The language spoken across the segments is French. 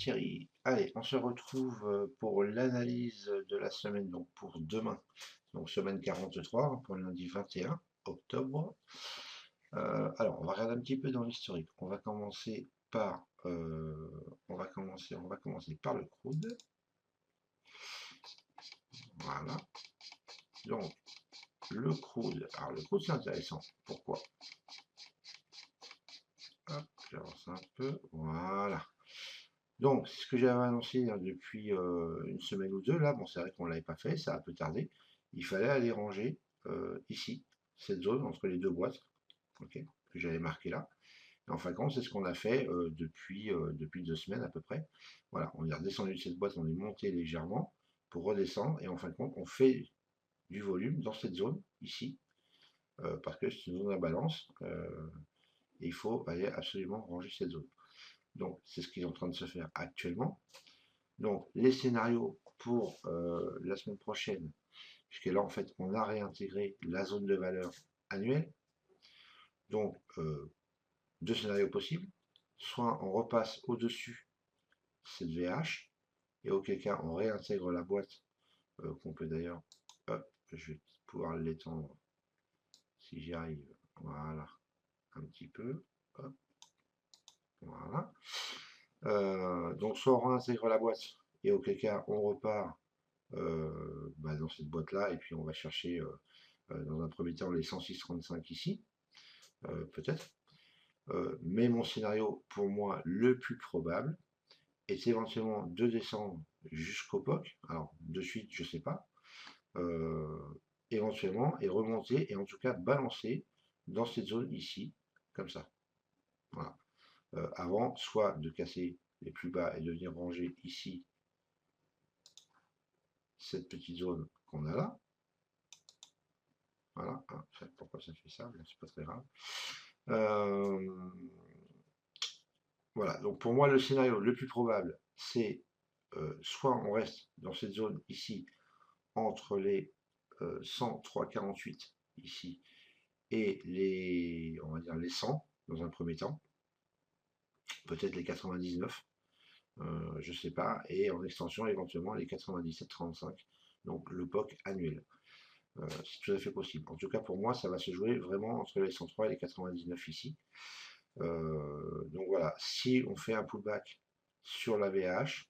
Thierry. Allez, on se retrouve pour l'analyse de la semaine, donc pour demain, donc semaine 43, pour le lundi 21 octobre. Alors, on va regarder un petit peu dans l'historique. On va commencer par, on va commencer par le crude. Voilà. Donc, le crude. Alors, le crude, c'est intéressant. Pourquoi? Hop, j'avance un peu. Voilà. Donc, c'est ce que j'avais annoncé depuis une semaine ou deux. Là, bon, c'est vrai qu'on ne l'avait pas fait, ça a un peu tardé. Il fallait aller ranger ici, cette zone entre les deux boîtes, ok, que j'avais marqué là. Et en fin de compte, c'est ce qu'on a fait depuis 2 semaines à peu près. Voilà, on est redescendu de cette boîte, on est monté légèrement pour redescendre. Et en fin de compte, on fait du volume dans cette zone ici, parce que c'est une zone à balance. Et il faut aller absolument ranger cette zone. Donc, c'est ce qui est en train de se faire actuellement. Donc, les scénarios pour la semaine prochaine, puisque là, en fait, on a réintégré la zone de valeur annuelle. Donc, deux scénarios possibles. Soit on repasse au-dessus cette VH, et auquel cas, on réintègre la boîte, qu'on peut d'ailleurs, hop, je vais pouvoir l'étendre si j'y arrive. Voilà, un petit peu. Hop, voilà. Donc, soit on réintègre la boîte, et auquel cas, on repart dans cette boîte-là, et puis on va chercher dans un premier temps les 106,35 ici, peut-être. Mais mon scénario, pour moi, le plus probable, est éventuellement de descendre jusqu'au POC. Alors, de suite, je ne sais pas. Éventuellement, et remonter, et en tout cas balancer dans cette zone ici, comme ça. Voilà. Avant, soit de casser les plus bas et de venir ranger ici cette petite zone qu'on a là. Voilà, pourquoi ça fait ça? C'est pas très grave. Voilà, donc pour moi, le scénario le plus probable, c'est soit on reste dans cette zone ici, entre les 103,48 ici, et on va dire les 100 dans un premier temps, peut-être les 99, je ne sais pas, et en extension éventuellement les 97,35, donc le POC annuel. C'est tout à fait possible. En tout cas, pour moi, ça va se jouer vraiment entre les 103 et les 99 ici. Donc voilà, si on fait un pullback sur la VH,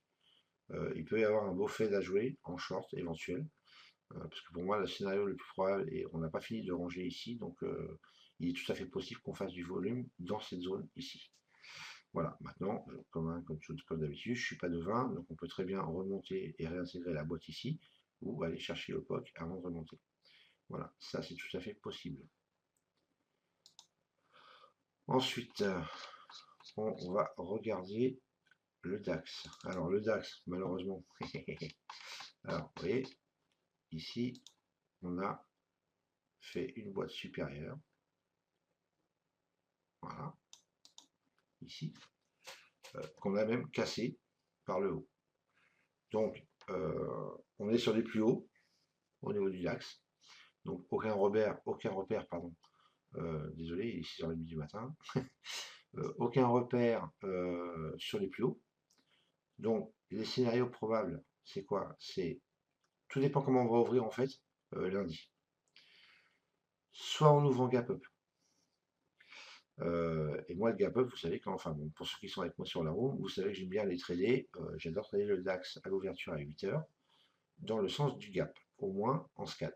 il peut y avoir un beau fait à jouer en short éventuel. Parce que pour moi, le scénario le plus probable, et on n'a pas fini de ranger ici, donc il est tout à fait possible qu'on fasse du volume dans cette zone ici. Voilà, maintenant, comme d'habitude, je ne suis pas devin, donc on peut très bien remonter et réintégrer la boîte ici, ou aller chercher le POC avant de remonter. Voilà, ça c'est tout à fait possible. Ensuite, on va regarder le DAX. Alors le DAX, malheureusement, alors vous voyez, ici, on a fait une boîte supérieure. Voilà, ici, qu'on a même cassé par le haut. Donc, on est sur les plus hauts au niveau du DAX. Donc, aucun repère, pardon. Désolé, il est 6h30 du matin. Aucun repère sur les plus hauts. Donc, les scénarios probables, c'est quoi? Tout dépend comment on va ouvrir en fait lundi. Soit on ouvre en gap up. Et moi, le gap up, vous savez, pour ceux qui sont avec moi sur la roue, vous savez que j'aime bien les trader. J'adore trader le DAX à l'ouverture à 8h, dans le sens du gap, au moins en scalp.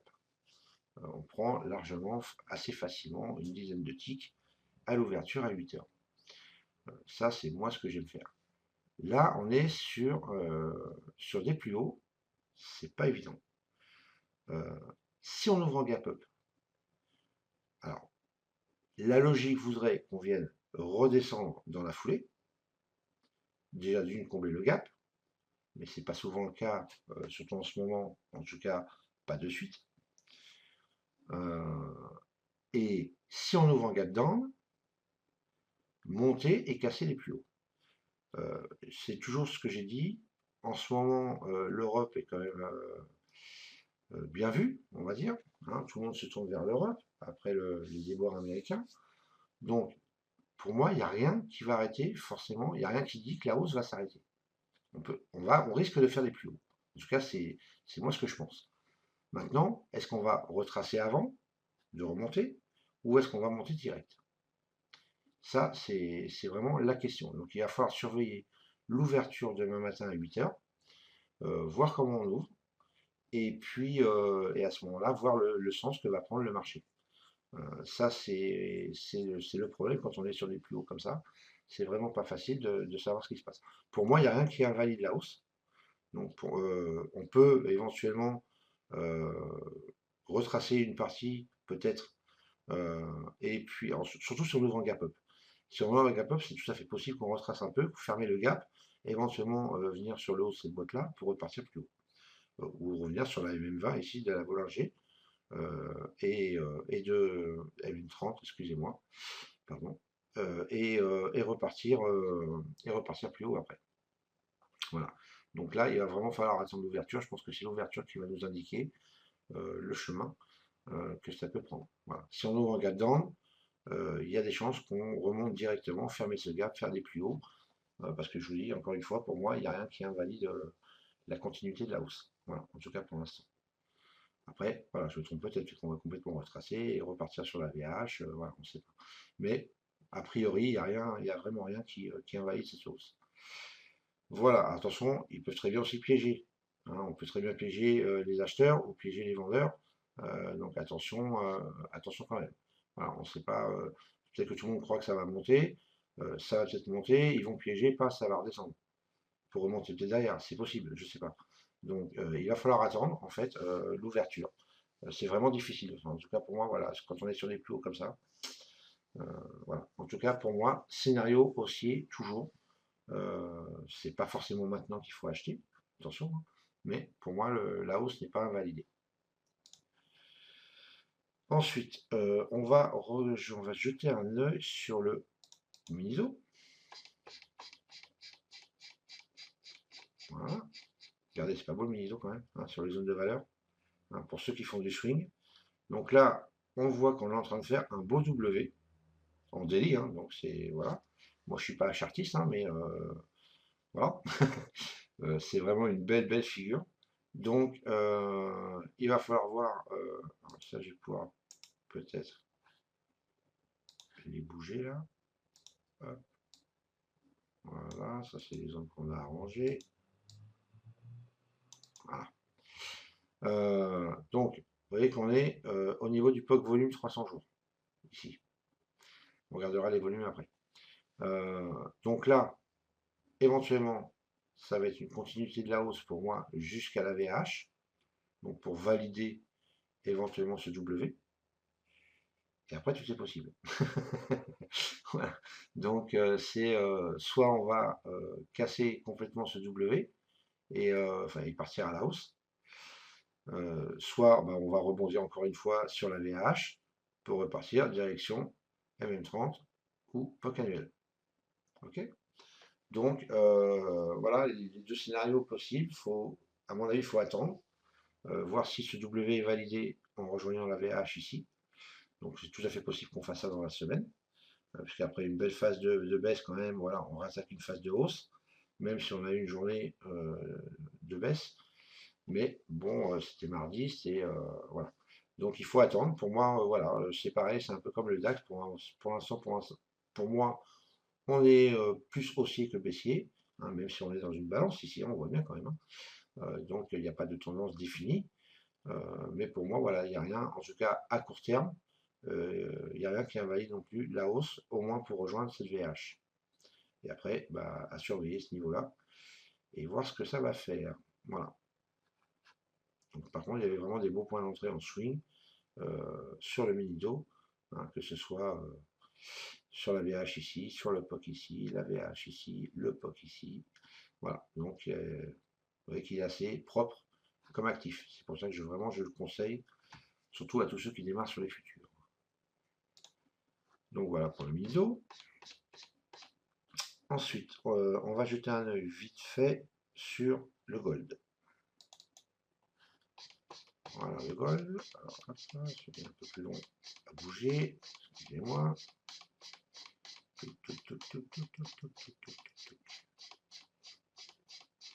On prend largement, assez facilement, une dizaine de ticks à l'ouverture à 8h. Ça, c'est moi ce que j'aime faire. Là, on est sur des plus hauts, c'est pas évident. Si on ouvre en gap up, alors, la logique voudrait qu'on vienne redescendre dans la foulée, déjà d'une combler le gap, mais c'est pas souvent le cas, surtout en ce moment, en tout cas pas de suite. Et si on ouvre en gap down, monter et casser les plus hauts. C'est toujours ce que j'ai dit. En ce moment, l'Europe est quand même bien vue, on va dire. Hein, tout le monde se tourne vers l'Europe après les déboires américains. Donc, pour moi, il n'y a rien qui va arrêter, forcément. Il n'y a rien qui dit que la hausse va s'arrêter. On risque de faire des plus hauts. En tout cas, c'est moi ce que je pense. Maintenant, est-ce qu'on va retracer avant de remonter ou est-ce qu'on va monter direct? Ça, c'est vraiment la question. Donc, il va falloir surveiller l'ouverture demain matin à 8 heures, voir comment on ouvre, et puis, et à ce moment-là, voir le sens que va prendre le marché. Ça, c'est le problème quand on est sur des plus hauts comme ça. C'est vraiment pas facile de savoir ce qui se passe. Pour moi, il n'y a rien qui invalide la hausse. Donc, on peut éventuellement euh, retracer une partie, peut-être, et puis, surtout si on ouvre un gap up. Si on ouvre un gap up, c'est tout à fait possible qu'on retrace un peu, fermer le gap, éventuellement venir sur le haut de cette boîte-là pour repartir plus haut. Ou revenir sur la MM20 ici de la Bollinger et de M30, excusez-moi, pardon, et repartir plus haut après. Voilà. Donc là, il va vraiment falloir attendre l'ouverture. Je pense que c'est l'ouverture qui va nous indiquer le chemin que ça peut prendre. Voilà. Si on ouvre un gap down, il y a des chances qu'on remonte directement, fermer ce gap, faire des plus hauts, parce que je vous dis, encore une fois, pour moi, il n'y a rien qui invalide la continuité de la hausse. Voilà, en tout cas pour l'instant. Après, voilà, je me trompe peut-être qu'on va complètement retracer et repartir sur la VH, voilà, on ne sait pas. Mais a priori, il n'y a vraiment rien qui invalide cette hausse. Voilà, attention, ils peuvent très bien aussi piéger. Hein, on peut très bien piéger les acheteurs ou piéger les vendeurs. Donc attention quand même. Voilà, on ne sait pas. Peut-être que tout le monde croit que ça va monter. Ça va peut-être monter. Ils vont piéger, pas, ça va redescendre. Pour remonter peut-être derrière, c'est possible, je ne sais pas. Donc il va falloir attendre en fait l'ouverture. C'est vraiment difficile. Enfin, en tout cas pour moi, voilà, quand on est sur des plus hauts comme ça, voilà. En tout cas pour moi, scénario haussier toujours. C'est pas forcément maintenant qu'il faut acheter, attention, hein, mais pour moi, la hausse n'est pas invalidée. Ensuite, on va jeter un œil sur le MISO. Voilà. Regardez, c'est pas beau le MISO quand même, hein, sur les zones de valeur, hein, pour ceux qui font du swing. Donc là, on voit qu'on est en train de faire un beau W en daily, hein, donc c'est voilà. Moi, je suis pas chartiste, hein, mais voilà. C'est vraiment une belle figure. Donc, il va falloir voir. Ça, je vais pouvoir peut-être les bouger là. Hop. Voilà, ça c'est les zones qu'on a arrangées. Voilà. Donc, vous voyez qu'on est au niveau du POC volume 300 jours. Ici. On regardera les volumes après. Donc là, éventuellement, ça va être une continuité de la hausse pour moi jusqu'à la VH. Donc pour valider éventuellement ce W. Et après, tout est possible. Voilà. Donc c'est soit on va casser complètement ce W et enfin il partir à la hausse, soit bah, on va rebondir encore une fois sur la VAH pour repartir direction MM30 ou POC annuel. Ok. Donc voilà les deux scénarios possibles. À mon avis, il faut attendre, voir si ce W est validé en rejoignant la VAH ici. Donc c'est tout à fait possible qu'on fasse ça dans la semaine. Parce qu'après une belle phase de baisse quand même, voilà, on rattaque une phase de hausse, même si on a eu une journée de baisse. Mais bon, c'était mardi, voilà. Donc il faut attendre. Pour moi, voilà, c'est pareil, c'est un peu comme le DAX. Pour l'instant, pour moi, on est plus haussier que baissier, hein, même si on est dans une balance ici, on voit bien quand même, hein. Donc il n'y a pas de tendance définie. Mais pour moi, voilà, il n'y a rien, en tout cas à court terme, il n'y a rien qui invalide non plus la hausse, au moins pour rejoindre cette VH. Et après, bah, à surveiller ce niveau-là et voir ce que ça va faire. Voilà. Donc, par contre, il y avait vraiment des beaux points d'entrée en swing sur le mini-do, hein, que ce soit sur la VH ici, sur le POC ici, la VH ici, le POC ici. Voilà. Donc, vous voyez qu'il est assez propre comme actif. C'est pour ça que vraiment je le conseille, surtout à tous ceux qui démarrent sur les futurs. Donc voilà pour le MISO. Ensuite, on va jeter un œil vite fait sur le gold. Voilà le gold. Alors hop, c'est un peu plus long à bouger. Excusez-moi.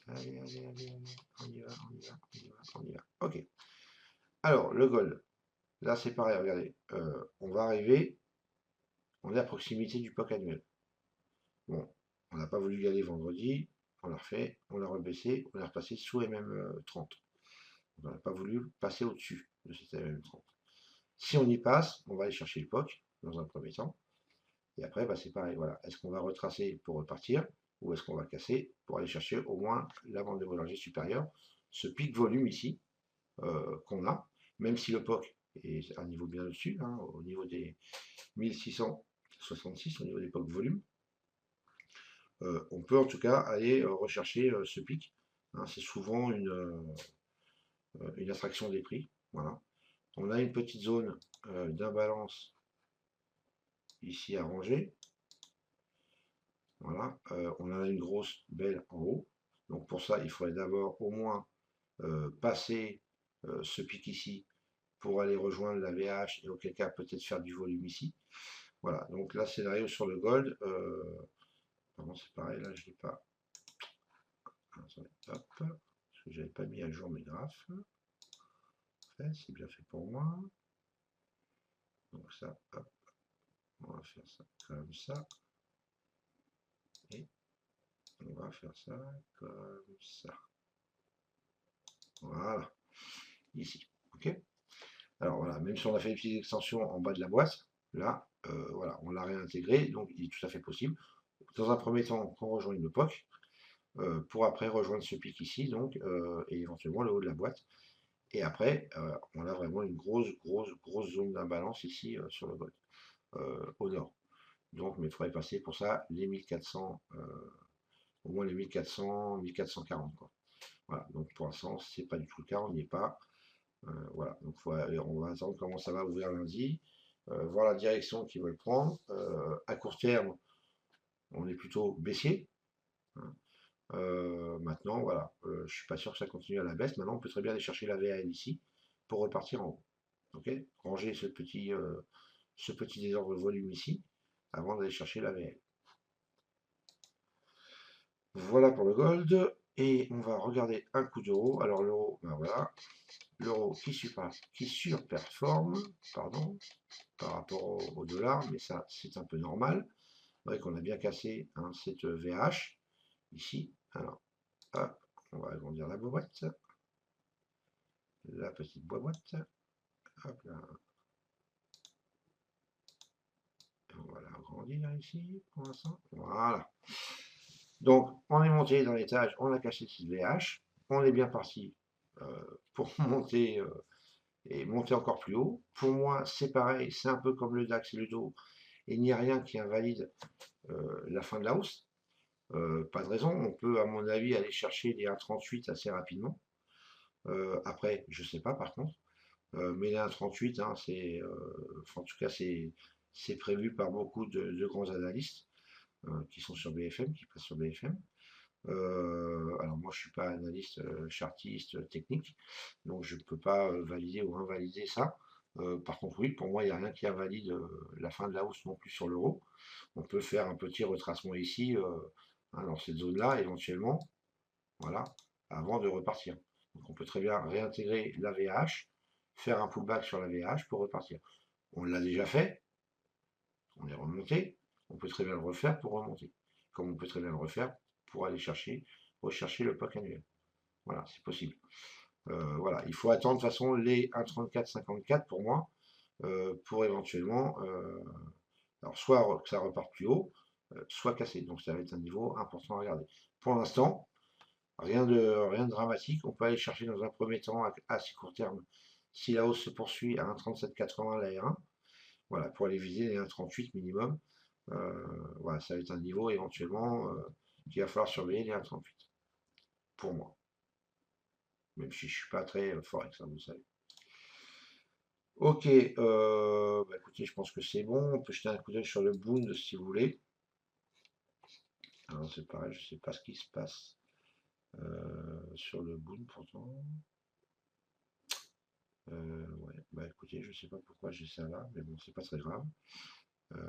Allez, allez, allez, allez. On y va, on y va, on y va, on y va. Ok. Alors, le gold. Là, c'est pareil, regardez. On va arriver, on est à proximité du POC annuel. Bon, on n'a pas voulu y aller vendredi, on l'a refait, on l'a rebaissé, on est repassé sous MM30. On n'a pas voulu passer au-dessus de cette MM30. Si on y passe, on va aller chercher le POC dans un premier temps. Et après, bah, c'est pareil. Voilà. Est-ce qu'on va retracer pour repartir ou est-ce qu'on va casser pour aller chercher au moins la bande de Bollinger supérieure, ce pic volume ici qu'on a, même si le POC est à un niveau bien au-dessus, hein, au niveau des 1666, au niveau des POC volume, on peut en tout cas aller rechercher ce pic. Hein, c'est souvent une attraction des prix. Voilà. On a une petite zone d'imbalance ici à ranger. Voilà. On en a une grosse belle en haut. Donc pour ça, il faudrait d'abord au moins passer ce pic ici pour aller rejoindre la VH et auquel cas peut-être faire du volume ici. Voilà. Donc là, scénario sur le gold. Pardon, c'est pareil, là je n'ai pas. Attendez, hop, parce que j'avais pas mis à jour mes graphes. C'est bien fait pour moi. Donc ça, hop, on va faire ça comme ça. Et on va faire ça comme ça. Voilà, ici. Ok. Alors voilà, même si on a fait des petites extensions en bas de la boîte, là, voilà, on l'a réintégré, donc il est tout à fait possible. Dans un premier temps, qu'on rejoigne le POC, pour après rejoindre ce pic ici, donc, et éventuellement le haut de la boîte. Et après, on a vraiment une grosse zone d'imbalance ici sur le gold, au nord. Donc, mais il faudrait passer pour ça les 1400, au moins les 1400, 1440, quoi. Voilà, donc pour l'instant, c'est pas du tout le cas, on n'y est pas. Voilà, donc on va attendre comment ça va ouvrir lundi, voir la direction qu'ils veulent prendre. À court terme, on est plutôt baissier. Hein. Maintenant, voilà, je suis pas sûr que ça continue à la baisse. Maintenant, on peut très bien aller chercher la VAL ici pour repartir en haut. Ok, ranger ce petit désordre de volume ici avant d'aller chercher la VL. Voilà pour le gold. Et on va regarder un coup d'euro. Alors l'euro, ben voilà, l'euro qui surperforme, pardon, par rapport au dollar, mais ça c'est un peu normal. C'est vrai qu'on a bien cassé hein, cette VH ici. Alors, hop, on va agrandir la boîte. La petite boîte. Hop là. On va l'agrandir ici pour l'instant. Voilà. Donc, on est monté dans l'étage, on a caché cette VH, on est bien parti pour monter et monter encore plus haut. Pour moi, c'est pareil, c'est un peu comme le DAX et le DO. Il n'y a rien qui invalide la fin de la hausse. Pas de raison, on peut à mon avis aller chercher les 1,38 assez rapidement. Après, je ne sais pas par contre, mais les 1,38, hein, en tout cas c'est prévu par beaucoup de grands analystes qui sont sur BFM, qui passent sur BFM. Alors moi je suis pas analyste chartiste technique, donc je ne peux pas valider ou invalider ça. Par contre oui, pour moi il n'y a rien qui invalide la fin de la hausse non plus sur l'euro. On peut faire un petit retracement ici hein, dans cette zone-là éventuellement, voilà, avant de repartir. Donc on peut très bien réintégrer la VH, faire un pullback sur la VH pour repartir. On l'a déjà fait, on est remonté, on peut très bien le refaire pour remonter. Comme on peut très bien le refaire pour aller rechercher le POC annuel. Voilà, c'est possible. Voilà, il faut attendre de toute façon les 1,3454 pour moi, pour éventuellement, alors soit que ça reparte plus haut, soit casser. Donc ça va être un niveau important à regarder. Pour l'instant, rien de dramatique. On peut aller chercher dans un premier temps à assez court terme, si la hausse se poursuit à 1,3780 la R1, voilà, pour aller viser les 1,38 minimum. Voilà, ça va être un niveau éventuellement qu'il va falloir surveiller les 1,38 pour moi. Même si je ne suis pas très forex, hein, vous savez. Ok, bah écoutez, je pense que c'est bon. On peut jeter un coup d'œil sur le Bund si vous voulez. Alors c'est pareil, je ne sais pas ce qui se passe sur le Bund pourtant. Ouais, bah écoutez, je ne sais pas pourquoi j'ai ça là, mais bon, c'est pas très grave.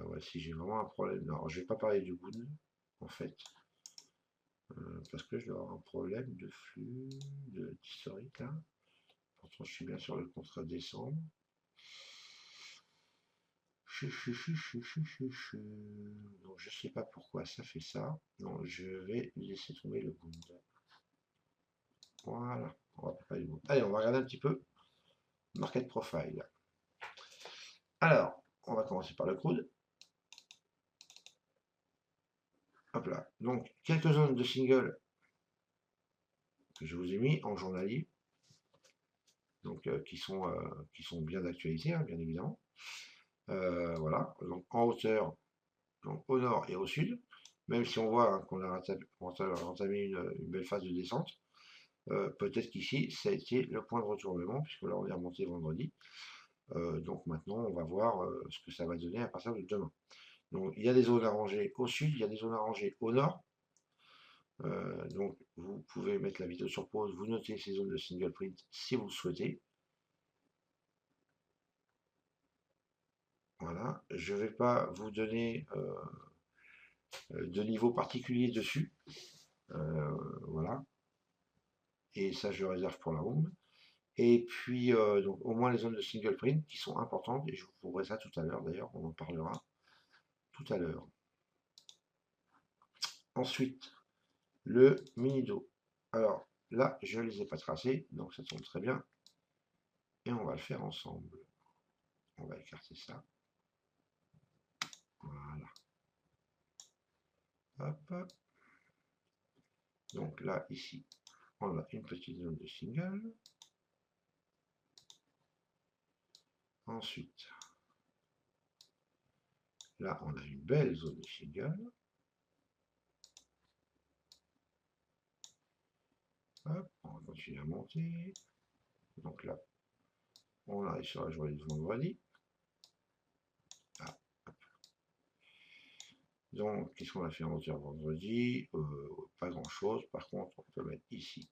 Ouais, si j'ai vraiment un problème. Non, je vais pas parler du Bund, en fait. Parce que je dois avoir un problème de flux, d'historique là. Pourtant, je suis bien sur le contrat de décembre. Donc, je sais pas pourquoi ça fait ça. Non, je vais laisser tomber le Bund. Voilà, on va pas aller bon. Allez, on va regarder un petit peu Market Profile. Alors, on va commencer par le crude. Hop là. Donc, quelques zones de single que je vous ai mis en journalier. Donc, qui sont bien d'actualité, hein, bien évidemment. Voilà. Donc, en hauteur, donc au nord et au sud. Même si on voit hein, qu'on a entamé une belle phase de descente. Peut-être qu'ici, ça a été le point de retournement, puisque là, on est remonté vendredi. Donc maintenant, on va voir ce que ça va donner à partir de demain. Donc il y a des zones arrangées au sud, il y a des zones arrangées au nord. Donc vous pouvez mettre la vidéo sur pause, vous notez ces zones de single print si vous le souhaitez. Voilà, je ne vais pas vous donner de niveau particulier dessus. Voilà, et ça je réserve pour la room. Et puis donc au moins les zones de single print qui sont importantes, et je vous prouverai ça tout à l'heure d'ailleurs, on en parlera tout à l'heure. Ensuite, le mini-do. Alors là, je ne les ai pas tracés, donc ça tombe très bien. Et on va le faire ensemble. On va écarter ça. Voilà. Hop. Donc là, ici, on a une petite zone de single. Ensuite, là, on a une belle zone de single. Hop, on va continuer à monter. Donc là, on arrive sur la journée de vendredi. Ah, donc, qu'est-ce qu'on a fait en hauteur vendredi? Pas grand-chose. Par contre, on peut mettre ici.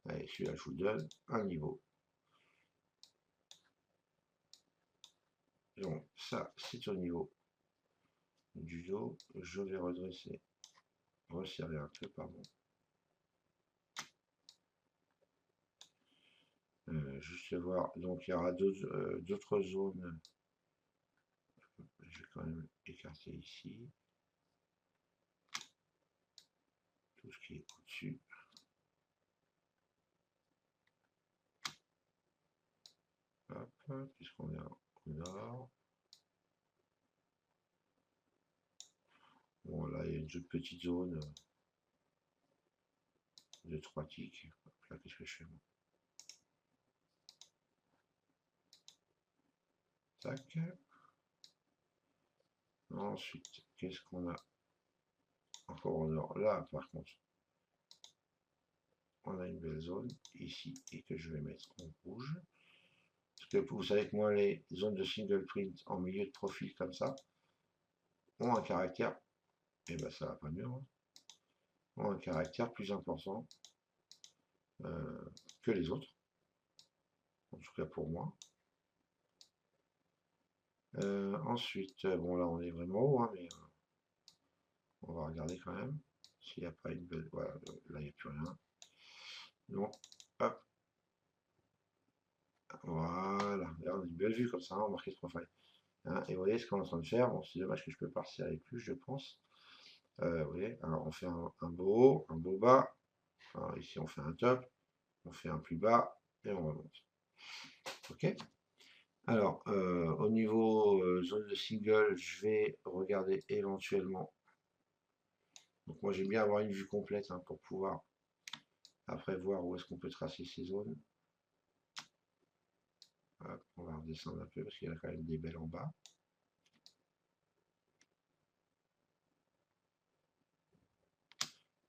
Allez, celui-là, je vous donne un niveau. Donc, ça, c'est au niveau du dos. Je vais redresser, resserrer un peu, pardon. Juste voir. Donc, il y aura d'autres zones. Je vais quand même écarter ici. Tout ce qui est au-dessus. Hop, puisqu'on est au nord. Bon, là, il y a une toute petite zone de 3 ticks. Là, qu'est-ce que je fais moi? Tac. Ensuite, qu'est-ce qu'on a encore au nord? Là, par contre, on a une belle zone ici et que je vais mettre en rouge. Parce que vous savez que moi, les zones de single print en milieu de profil comme ça ont un caractère, et ben ça va pas mieux, hein, ont un caractère plus important que les autres, en tout cas pour moi. Ensuite, bon là on est vraiment haut, hein, mais on va regarder quand même s'il n'y a pas une belle. Voilà, là il n'y a plus rien. Donc, hop. Voilà, là, on a une belle vue comme ça, on marque ce profil. Hein, et vous voyez ce qu'on est en train de faire. Bon, c'est dommage que je peux pas resserrer plus, je pense. Vous voyez, alors on fait un beau haut, un beau bas. Alors, ici on fait un top, on fait un plus bas et on remonte. Ok. Alors, au niveau zone de single, je vais regarder éventuellement. Donc moi j'aime bien avoir une vue complète hein, pour pouvoir après voir où est-ce qu'on peut tracer ces zones. Hop, on va redescendre un peu parce qu'il y a quand même des belles en bas.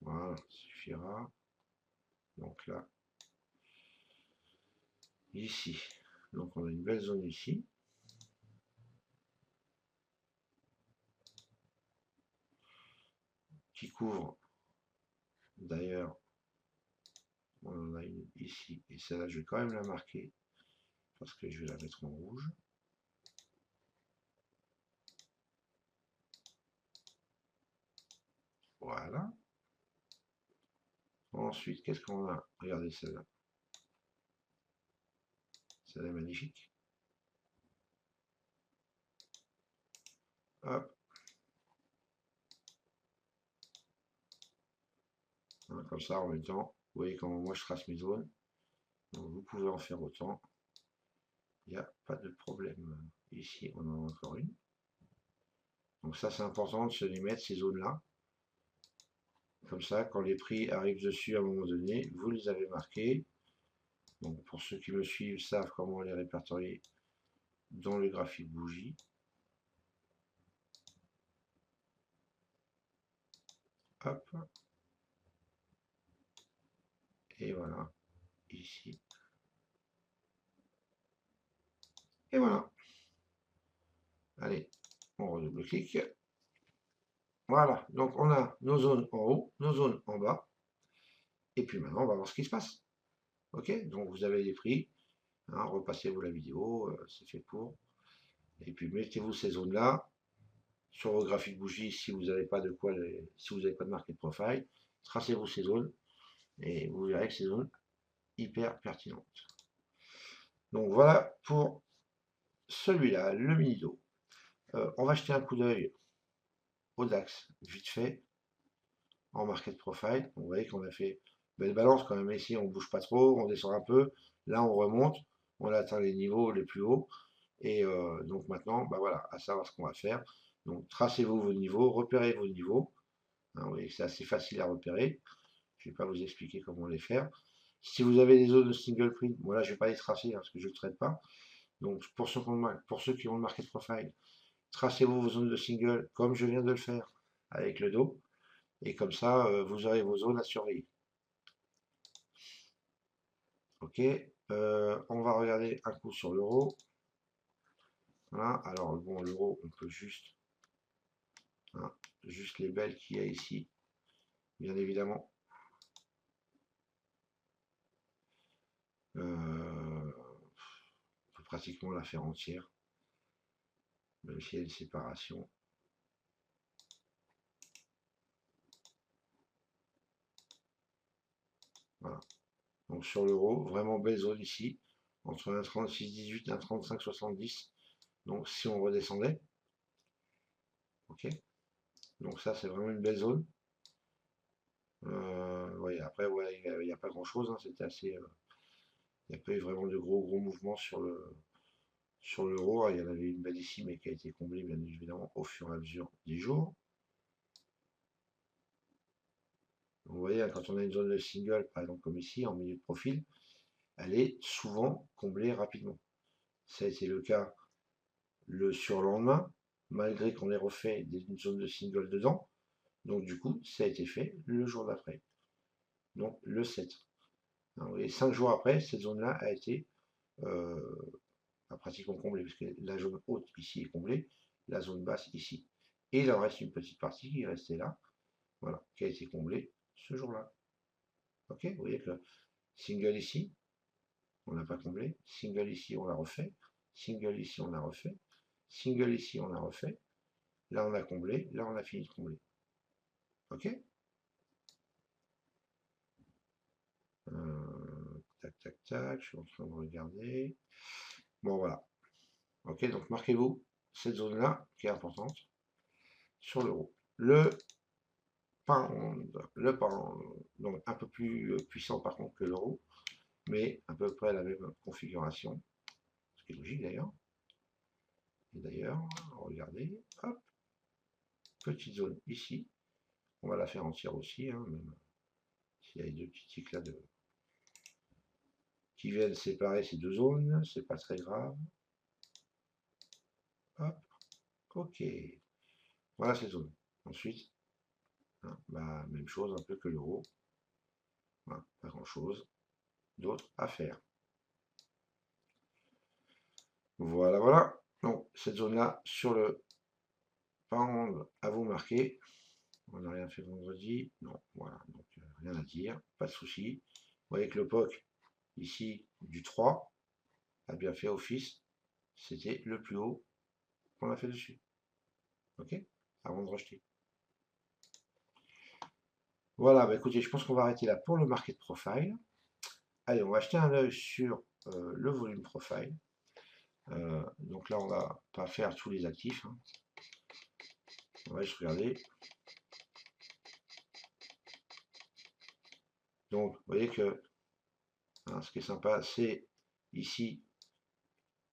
Voilà, ça suffira. Donc là, ici. Donc on a une belle zone ici. Qui couvre d'ailleurs, on en a une ici. Et celle-là, je vais quand même la marquer parce que je vais la mettre en rouge. Voilà. Ensuite, qu'est-ce qu'on a? Regardez celle-là. Celle-là est magnifique. Hop. Hein, comme ça, en même temps, vous voyez comment moi je trace mes zones. Donc, vous pouvez en faire autant. Il n'y a pas de problème. Ici, on en a encore une. Donc ça, c'est important de se les mettre, ces zones-là. Comme ça, quand les prix arrivent dessus à un moment donné, vous les avez marqués. Donc pour ceux qui me suivent savent comment les répertorier dans le graphique bougie. Hop. Et voilà. Ici. Et voilà. Allez, on redouble-clique. Voilà. Donc on a nos zones en haut, nos zones en bas. Et puis maintenant, on va voir ce qui se passe. Ok, donc vous avez les prix. Hein, repassez-vous la vidéo, c'est fait pour. Et puis mettez-vous ces zones-là sur vos graphiques bougies si vous n'avez pas de quoi, si vous n'avez pas de market profile. Tracez-vous ces zones et vous verrez que ces zones hyper pertinentes. Donc voilà pour celui-là, le mini-do. On va jeter un coup d'œil au DAX vite fait en market profile. Vous voyez qu'on a fait belle balance quand même ici, on bouge pas trop, on descend un peu, là on remonte, on atteint les niveaux les plus hauts. Et donc maintenant, bah voilà, à savoir ce qu'on va faire. Donc tracez-vous vos niveaux, repérez vos niveaux. Hein, vous voyez que c'est assez facile à repérer. Je ne vais pas vous expliquer comment les faire. Si vous avez des zones de single print, bon là je ne vais pas les tracer hein, parce que je ne le traite pas. Donc pour ceux qui ont le market profile, tracez-vous vos zones de single comme je viens de le faire avec le dos. Et comme ça, vous aurez vos zones à surveiller. Ok, on va regarder un coup sur l'euro. Voilà, alors bon, l'euro, on peut juste, hein, juste les belles qu'il y a ici, bien évidemment. On peut pratiquement la faire entière, même s'il y a une séparation. Voilà. Donc sur l'euro, vraiment belle zone ici, entre 1,3618 et 1,3570. Donc si on redescendait, ok. Donc ça c'est vraiment une belle zone. Ouais, après ouais, il n'y a pas grand chose, hein, c'était assez. Il n'y a pas eu vraiment de gros mouvements sur l'euro. Il y en avait une belle ici, mais qui a été comblée bien évidemment au fur et à mesure des jours. Vous voyez, quand on a une zone de single, par exemple comme ici, en milieu de profil, elle est souvent comblée rapidement. Ça a été le cas le surlendemain, malgré qu'on ait refait une zone de single dedans. Donc du coup, ça a été fait le jour d'après. Donc le 7. Et 5 jours après, cette zone-là a été pratiquement comblée, parce que la zone haute ici est comblée, la zone basse ici. Et il en reste une petite partie qui est restée là, voilà, qui a été comblée ce jour-là. Ok, vous voyez que single ici, on n'a pas comblé, single ici, on l'a refait, single ici, on l'a refait, single ici, on l'a refait, là on a comblé, là on a fini de combler. Ok, tac, tac, tac, je suis en train de regarder. Bon, voilà. Ok, donc marquez-vous cette zone-là qui est importante sur l'euro. Le pound, donc un peu plus puissant par contre que l'euro, mais à peu près la même configuration, ce qui est logique d'ailleurs. Et d'ailleurs, regardez, hop, petite zone ici, on va la faire entière aussi, hein, même s'il y a les deux petits tics là qui viennent séparer ces deux zones, c'est pas très grave. Hop, ok, voilà ces zones. Ensuite, hein, bah, même chose un peu que l'euro, voilà, pas grand chose d'autre à faire. Voilà, voilà. Donc cette zone-là sur le pound à vous marquer. On n'a rien fait vendredi. Non, voilà, donc rien à dire, pas de souci. Vous voyez que le POC ici du 3 a bien fait office. C'était le plus haut qu'on a fait dessus. Ok, avant de rejeter. Voilà, bah écoutez, je pense qu'on va arrêter là pour le market profile. Allez, on va jeter un œil sur le volume profile. Donc là, on va pas faire tous les actifs, hein. On va juste regarder. Donc, vous voyez que hein, ce qui est sympa, c'est ici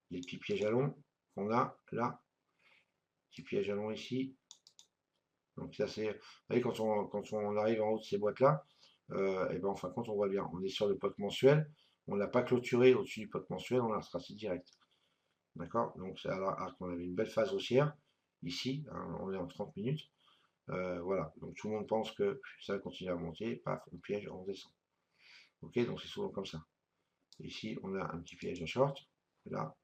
les petits pieds jalons qu'on a là. Petits pieds jalons ici. Donc ça c'est, vous voyez, quand on arrive en haut de ces boîtes-là, et ben en fin de compte, on voit bien. On est sur le pot mensuel. On ne l'a pas clôturé au-dessus du pot mensuel, on l'a tracé direct. D'accord? Donc alors qu'on avait une belle phase haussière. Ici, hein, on est en 30 minutes. Voilà, donc tout le monde pense que ça va continuer à monter, paf, on piège, on descend. Ok, donc c'est souvent comme ça. Ici, on a un petit piège à short. Là,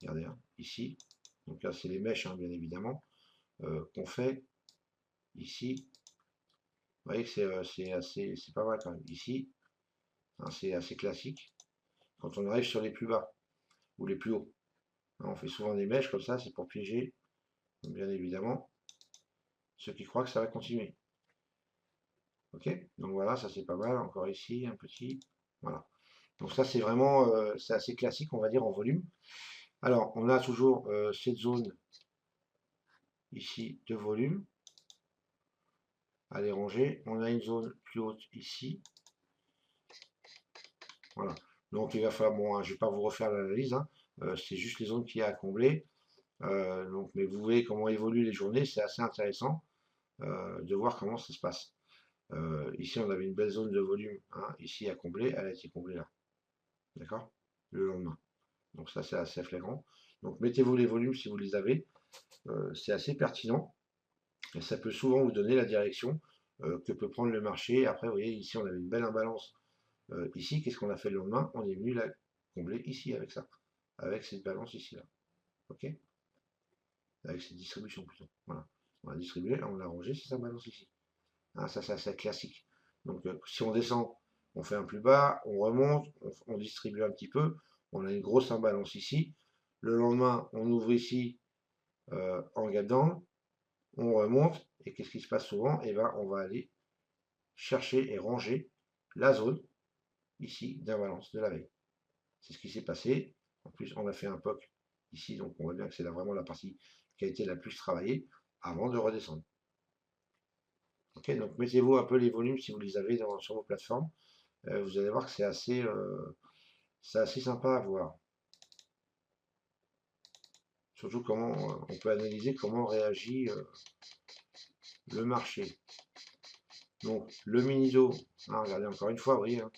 regardez, hein, ici. Donc là, c'est les mèches, hein, bien évidemment, qu'on fait ici. Vous voyez que c'est pas mal quand même. Ici, hein, c'est assez classique. Quand on arrive sur les plus bas ou les plus hauts, hein, on fait souvent des mèches comme ça, c'est pour piéger, bien évidemment, ceux qui croient que ça va continuer. Ok, donc voilà, ça c'est pas mal. Encore ici, un petit. Voilà. Donc ça c'est vraiment, c'est assez classique, on va dire, en volume. Alors, on a toujours cette zone ici de volume à les ranger. On a une zone plus haute ici. Voilà. Donc il va falloir, bon, hein, je ne vais pas vous refaire l'analyse, hein, c'est juste les zones qu'il y a à combler. Donc, mais vous voyez comment évoluent les journées, c'est assez intéressant de voir comment ça se passe. Ici, on avait une belle zone de volume, hein, ici à combler, elle a été comblée là. D'accord? Le lendemain. Donc ça, c'est assez flagrant. Donc mettez-vous les volumes si vous les avez. C'est assez pertinent. Et ça peut souvent vous donner la direction que peut prendre le marché. Après, vous voyez, ici, on avait une belle imbalance. Ici, qu'est-ce qu'on a fait le lendemain? On est venu la combler ici avec ça. Avec cette balance ici, là. OK? Avec cette distribution plutôt. Voilà. On a distribué, on a rangé, c'est sa balance ici. Hein, ça, c'est assez classique. Donc, si on descend, on fait un plus bas, on remonte, on distribue un petit peu. On a une grosse imbalance ici. Le lendemain, on ouvre ici en gap down, on remonte, et qu'est-ce qui se passe souvent? Eh ben, on va aller chercher et ranger la zone ici d'imbalance de la veille. C'est ce qui s'est passé. En plus, on a fait un POC ici, donc on voit bien que c'est vraiment la partie qui a été la plus travaillée avant de redescendre. Ok, donc mettez-vous un peu les volumes si vous les avez sur vos plateformes. Vous allez voir que c'est assez sympa à voir. Surtout comment on peut analyser comment réagit le marché. Donc le Miniso, hein, regardez encore une fois, vous voyez, hein,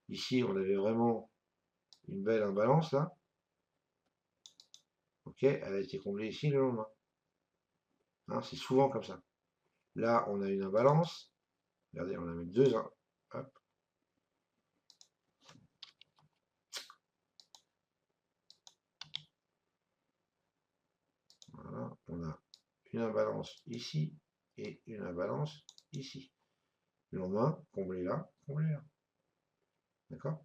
ici on avait vraiment une belle imbalance là. Ok, elle a été comblée ici le lendemain. Hein, c'est souvent comme ça. Là, on a une imbalance. Regardez, on a mis deux. Hop. Voilà, on a une imbalance ici et une imbalance ici. Le lendemain, comblé là, comblé là. D'accord?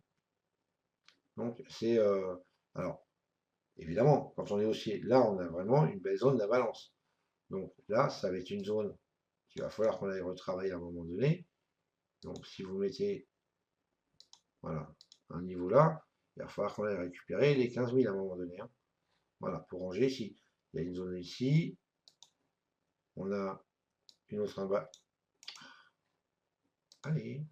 Donc, c'est. Alors, évidemment, quand on est haussier, là, on a vraiment une belle zone d'imbalance. Donc là, ça va être une zone qu'il va falloir qu'on aille retravailler à un moment donné. Donc, si vous mettez voilà, un niveau là, il va falloir qu'on aille récupérer les 15 000 à un moment donné, hein. Voilà, pour ranger ici. Il y a une zone ici. On a une autre imbalance. Allez.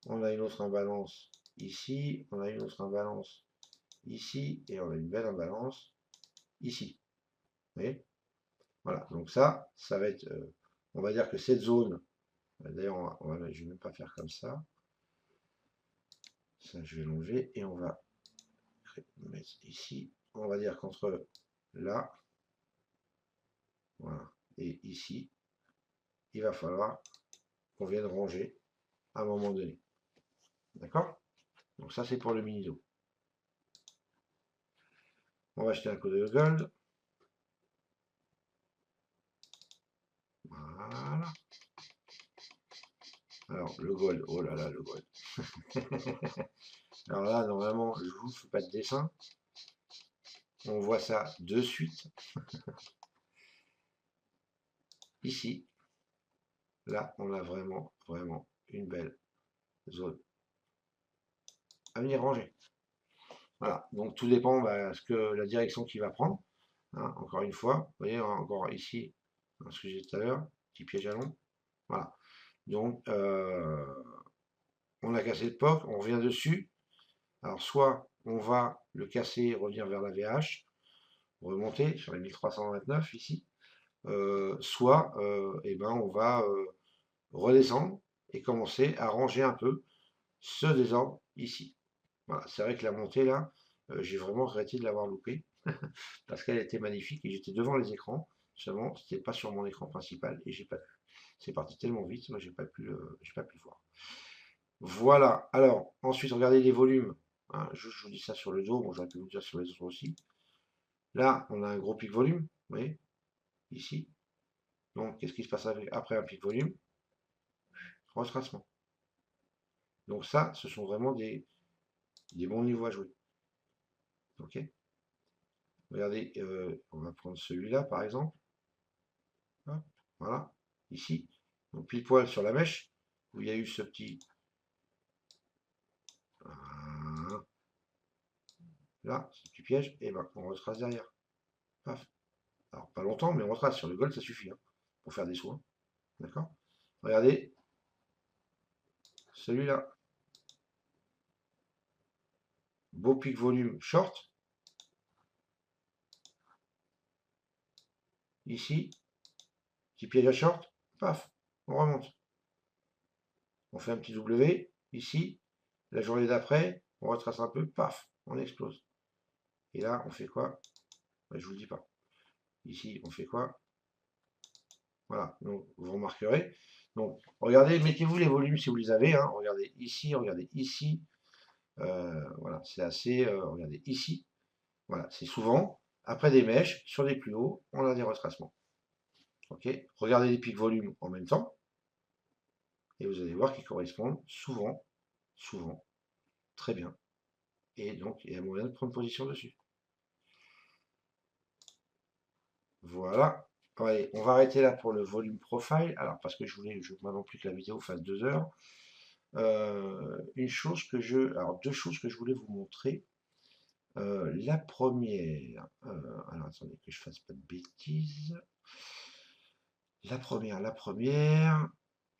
On a une autre imbalance ici. On a une autre imbalance ici. Et on a une belle imbalance ici. Vous voyez? Voilà. Donc ça va être. On va dire que cette zone. D'ailleurs, je ne vais même pas faire comme ça. Ça, je vais l'enlever. Et on va mettre ici. On va dire qu'entre là. Voilà. Et ici. Il va falloir qu'on vienne ranger à un moment donné. D'accord? Donc ça, c'est pour le mini-do. On va acheter un coup de gold. Voilà. Alors, le gold. Oh là là, le gold. Alors là, normalement, je vous fais pas de dessin. On voit ça de suite. Ici. là, on a vraiment, vraiment une belle zone à venir ranger. Voilà, donc tout dépend ce que la direction qu'il va prendre. Hein, encore une fois, vous voyez, encore ici, ce que j'ai dit tout à l'heure, petit piège à long. Voilà. Donc, on a cassé le POC, on revient dessus. Alors, soit on va le casser, revenir vers la VH, remonter sur les 1329 ici, soit eh ben, on va redescendre et commencer à ranger un peu ce désordre ici. Voilà, c'est vrai que la montée là, j'ai vraiment regretté de l'avoir loupé parce qu'elle était magnifique et j'étais devant les écrans, seulement c'était pas sur mon écran principal et j'ai pas pu. C'est parti tellement vite, moi j'ai pas pu voir. Voilà, alors ensuite regardez les volumes. Hein, je vous dis ça sur le dos, bon j'aurais pu vous dire sur les autres aussi. Là, on a un gros pic volume, vous voyez, ici. Donc qu'est-ce qui se passe après un pic volume? Retracement. Donc ça, ce sont vraiment des bons niveaux à jouer. Ok. Regardez, on va prendre celui-là par exemple. Hop, voilà, ici. Donc pile poil sur la mèche, où il y a eu ce petit. Voilà, là, ce petit piège, et ben on retrace derrière. Paf. Alors pas longtemps, mais on retrace sur le gold, ça suffit hein, pour faire des soins. D'accord. Regardez, celui-là. Beau pic volume short. Ici, petit piège à short, paf, on remonte. On fait un petit W, ici, la journée d'après, on retrace un peu, paf, on explose. Et là, on fait quoi? Ben, je vous le dis pas. Ici, on fait quoi? Voilà, donc vous remarquerez. Donc, regardez, mettez-vous les volumes si vous les avez. Hein. Regardez ici. Voilà, c'est assez. Regardez ici. Voilà, c'est souvent, après des mèches, sur des plus hauts, on a des retracements. Ok. Regardez les pics volumes en même temps. Et vous allez voir qu'ils correspondent souvent, très bien. Et donc, il y a moyen de prendre position dessus. Voilà. Allez, on va arrêter là pour le volume profile. Alors, parce que je voulais non plus que la vidéo fasse 2 heures. Alors deux choses que je voulais vous montrer. La première, alors attendez que je fasse pas de bêtises. La première,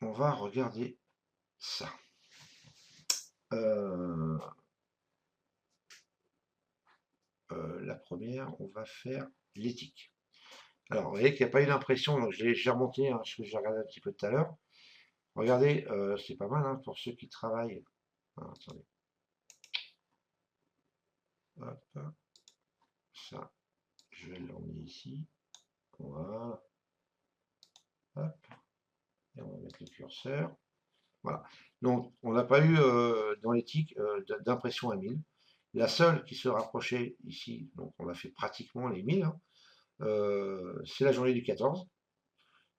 on va regarder ça. La première, on va faire l'éthique. Alors, vous voyez qu'il n'y a pas eu d'impression, donc j'ai remonté ce que j'ai regardé un petit peu tout à l'heure. Regardez, c'est pas mal hein, pour ceux qui travaillent. Ah, attendez. Hop, ça, je vais l'emmener ici. Voilà. Hop. Et on va mettre le curseur. Voilà. Donc, on n'a pas eu dans l'éthique d'impression à 1000. La seule qui se rapprochait ici, donc on a fait pratiquement les 1000, hein, c'est la journée du 14.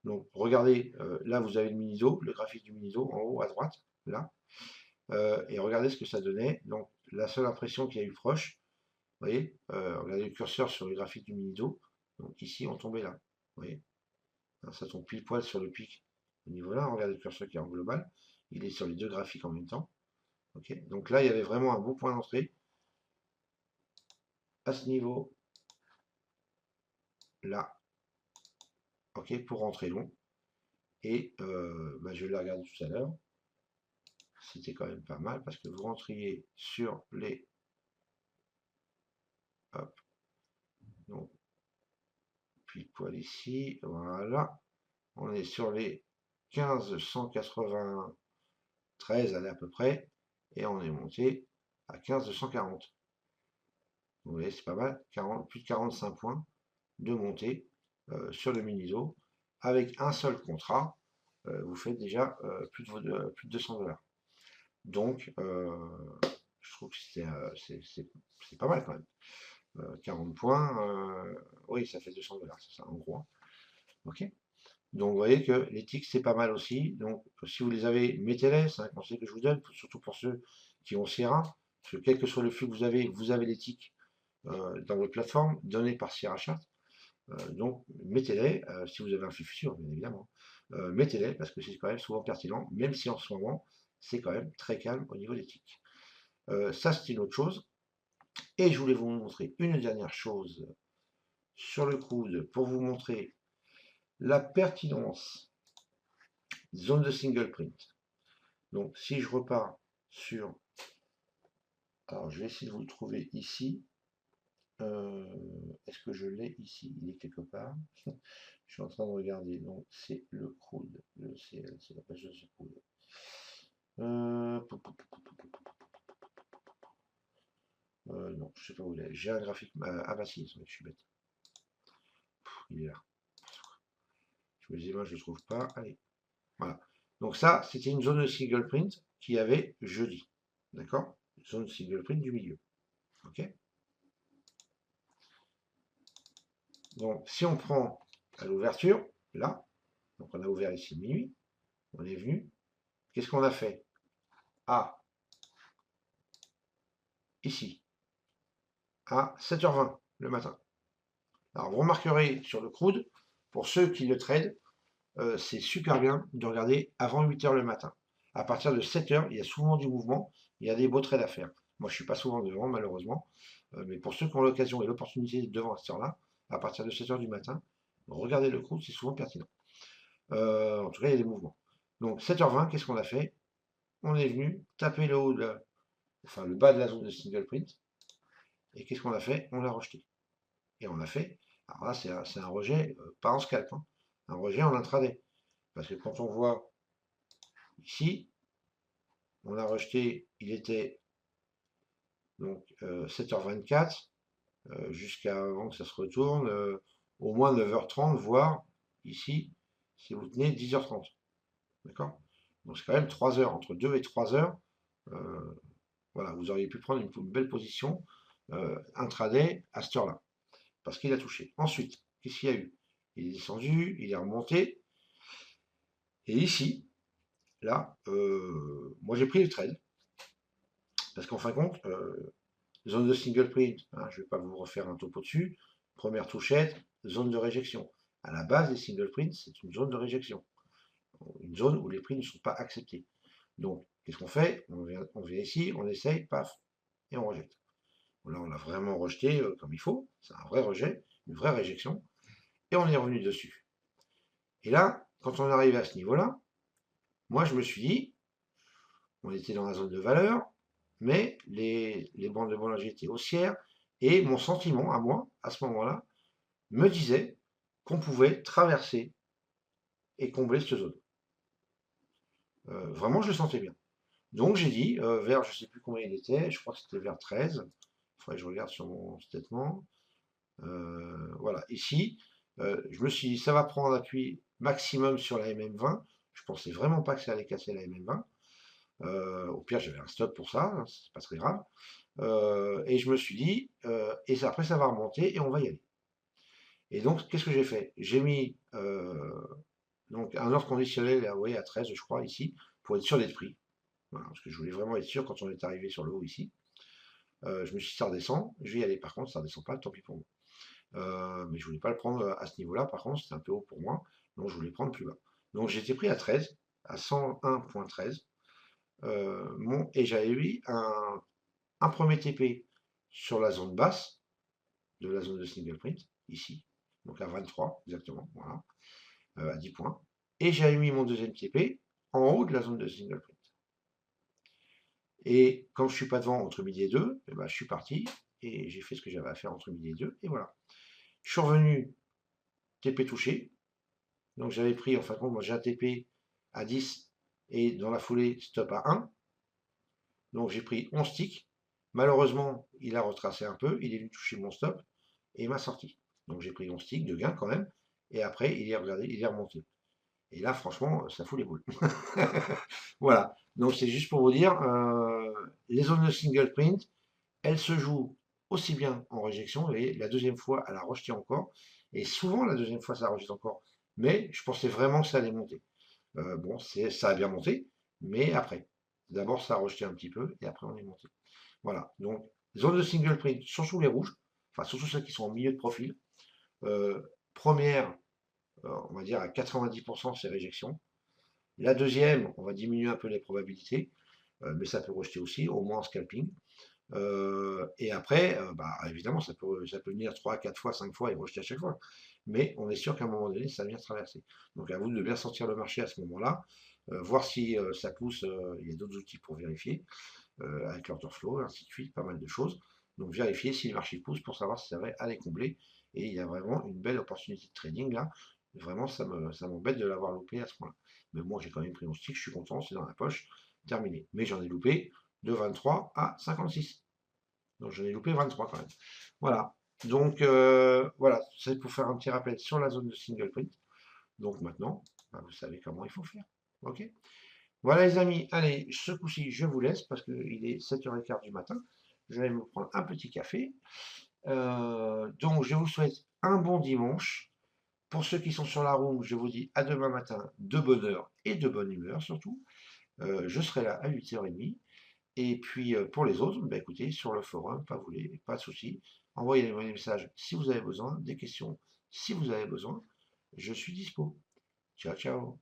Donc, regardez, là vous avez le Miniso, le graphique du Miniso en haut à droite, là. Et regardez ce que ça donnait. Donc, la seule impression qu'il y a eu proche, vous voyez, regardez le curseur sur le graphique du Miniso. Donc, ici, on tombait là. Vous voyez, ça tombe pile poil sur le pic au niveau là. Regardez le curseur qui est en global. Il est sur les deux graphiques en même temps. Okay. Donc là, il y avait vraiment un bon point d'entrée à ce niveau là, ok, pour rentrer long. Et je l'ai regardé tout à l'heure. C'était quand même pas mal parce que vous rentriez sur les. Hop. Donc, puis poil ici. Voilà. On est sur les 15,193 à peu près. Et on est monté à 15,240. Vous voyez, c'est pas mal. Plus de 45 points de montée sur le Miniso. Avec un seul contrat, vous faites déjà plus de 200 $. Donc, je trouve que c'est pas mal quand même. 40 points, oui, ça fait 200 $, c'est ça, en gros. Hein. Ok. Donc, vous voyez que les tics, c'est pas mal aussi. Donc, si vous les avez, mettez-les, c'est un conseil que je vous donne, surtout pour ceux qui ont Sierra. Parce que quel que soit le flux que vous avez les tics dans votre plateforme, donnés par Sierra Chart. Donc, mettez-les, si vous avez un flux futur, bien évidemment. Mettez-les, parce que c'est quand même souvent pertinent, même si en ce moment, c'est quand même très calme au niveau des tics. Ça, c'est une autre chose. Et je voulais vous montrer une dernière chose sur le coude pour vous montrer la pertinence zone de single print. Donc, si je repars sur... Alors, je vais essayer de vous le trouver ici. Est-ce que je l'ai ici? Il est quelque part. Je suis en train de regarder. Donc, c'est le coude. Le CL, c'est la page de ce coude. Non, je sais pas où il est. J'ai un graphique. Ah bah si, je suis bête. Il est là. Je me disais, moi, je ne le trouve pas. Allez. Voilà. Donc ça, c'était une zone de single print qu'il y avait jeudi. D'accord? Zone de single print du milieu. Ok? Donc, si on prend à l'ouverture, là, donc on a ouvert ici minuit, on est venu, qu'est-ce qu'on a fait? Ah, ici, à 7h20 le matin. Alors, vous remarquerez sur le crude, pour ceux qui le tradent, c'est super bien de regarder avant 8h le matin. À partir de 7h, il y a souvent du mouvement, il y a des beaux trades à faire. Moi, je ne suis pas souvent devant, malheureusement, mais pour ceux qui ont l'occasion et l'opportunité d'être devant à cette heure-là, à partir de 7h du matin, regardez le crude, c'est souvent pertinent. En tout cas, il y a des mouvements. Donc 7h20, qu'est-ce qu'on a fait? On est venu taper le haut enfin le bas de la zone de single print. Et qu'est-ce qu'on a fait? On l'a rejeté. Et on a fait, alors là c'est un rejet, pas en scalp, hein, un rejet en intraday. Parce que quand on voit ici, on a rejeté, il était donc 7h24, jusqu'à avant que ça se retourne, au moins 9h30, voire ici, si vous tenez 10h30. D'accord? Donc c'est quand même 3 heures, entre 2 et 3 heures. Voilà, vous auriez pu prendre une belle position intraday à cette heure-là, parce qu'il a touché. Ensuite, qu'est-ce qu'il y a eu? Il est descendu, il est remonté, et ici, là, moi j'ai pris le trade, parce qu'en fin de compte, zone de single print, hein, je ne vais pas vous refaire un topo dessus, première touchette, zone de réjection. À la base des single prints, c'est une zone de réjection, une zone où les prix ne sont pas acceptés. Donc, qu'est-ce qu'on fait? On vient ici, on essaye, paf, et on rejette. Là, on l'a vraiment rejeté comme il faut. C'est un vrai rejet, une vraie réjection. Et on est revenu dessus. Et là, quand on arrive à ce niveau-là, moi, je me suis dit, on était dans la zone de valeur, mais les bandes de Bollinger étaient haussières. Et mon sentiment, à moi, à ce moment-là, me disait qu'on pouvait traverser et combler cette zone. Vraiment, je le sentais bien. Donc, j'ai dit, vers, je ne sais plus combien il était, je crois que c'était vers 13. Il faudrait que je regarde sur mon statement. Voilà, ici, je me suis dit, ça va prendre appui maximum sur la MM20. Je pensais vraiment pas que ça allait casser la MM20. Au pire, j'avais un stop pour ça, hein, c'est pas très grave. Et je me suis dit, et après ça va remonter et on va y aller. Et donc, qu'est-ce que j'ai fait? J'ai mis donc un ordre conditionnel à 13, je crois, ici, pour être sûr d'être pris. Voilà, parce que je voulais vraiment être sûr quand on est arrivé sur le haut ici. Je me suis dit, ça redescend, je vais y aller. Par contre, ça redescend pas, tant pis pour moi. Mais je voulais pas le prendre à ce niveau-là, par contre, c'était un peu haut pour moi, donc je voulais prendre plus bas. Donc j'étais pris à 13, à 101.13, et j'avais eu un premier TP sur la zone basse de la zone de single print, ici, donc à 23 exactement, voilà, à 10 points, et j'avais mis mon deuxième TP en haut de la zone de single print. Et comme je suis pas devant entre midi et 2, eh ben, je suis parti, et j'ai fait ce que j'avais à faire entre midi et 2, et voilà. Je suis revenu TP touché. Donc j'avais pris, en fin de compte, moi j'ai un TP à 10 et dans la foulée stop à 1. Donc j'ai pris 11 ticks. Malheureusement, il a retracé un peu, il est venu toucher mon stop et il m'a sorti. Donc j'ai pris 11 ticks de gain quand même. Et après, il est remonté. Et là, franchement, ça fout les boules. Voilà. Donc c'est juste pour vous dire, les zones de single print, elles se jouent aussi bien en réjection. Vous voyez, la deuxième fois, elle a rejeté encore. Et souvent, la deuxième fois, ça rejette encore. Mais je pensais vraiment que ça allait monter. Bon, ça a bien monté, mais après. D'abord, ça a rejeté un petit peu, et après, on est monté. Voilà. Donc, zone de single print, surtout les rouges, enfin, surtout ceux qui sont en milieu de profil. première, on va dire à 90%, c'est réjection. La deuxième, on va diminuer un peu les probabilités, mais ça peut rejeter aussi, au moins en scalping. Et après, bah, évidemment, ça peut venir 3, 4 fois, 5 fois et rejeter à chaque fois. Mais on est sûr qu'à un moment donné, ça vient traverser. Donc à vous de bien sentir le marché à ce moment-là, voir si ça pousse. Il y a d'autres outils pour vérifier, avec l'order flow, ainsi de suite, pas mal de choses. Donc vérifier si le marché pousse pour savoir si ça va aller combler. Et il y a vraiment une belle opportunité de trading là. Vraiment, ça m'embête de l'avoir loupé à ce point-là. Mais moi, j'ai quand même pris mon stick, je suis content, c'est dans la poche, terminé. Mais j'en ai loupé de 23 à 56. Donc j'en ai loupé 23 quand même. Voilà. Donc voilà, c'est pour faire un petit rappel sur la zone de single print. Donc maintenant, bah, vous savez comment il faut faire. Ok. Voilà les amis, allez, ce coup-ci, je vous laisse parce qu'il est 7h15 du matin. Je vais me prendre un petit café. Donc je vous souhaite un bon dimanche. Pour ceux qui sont sur la room, je vous dis à demain matin de bonne heure et de bonne humeur surtout. Je serai là à 8h30. Et puis pour les autres, bah, écoutez, sur le forum, pas de souci. Envoyez-moi des messages si vous avez besoin, des questions si vous avez besoin. Je suis dispo. Ciao, ciao.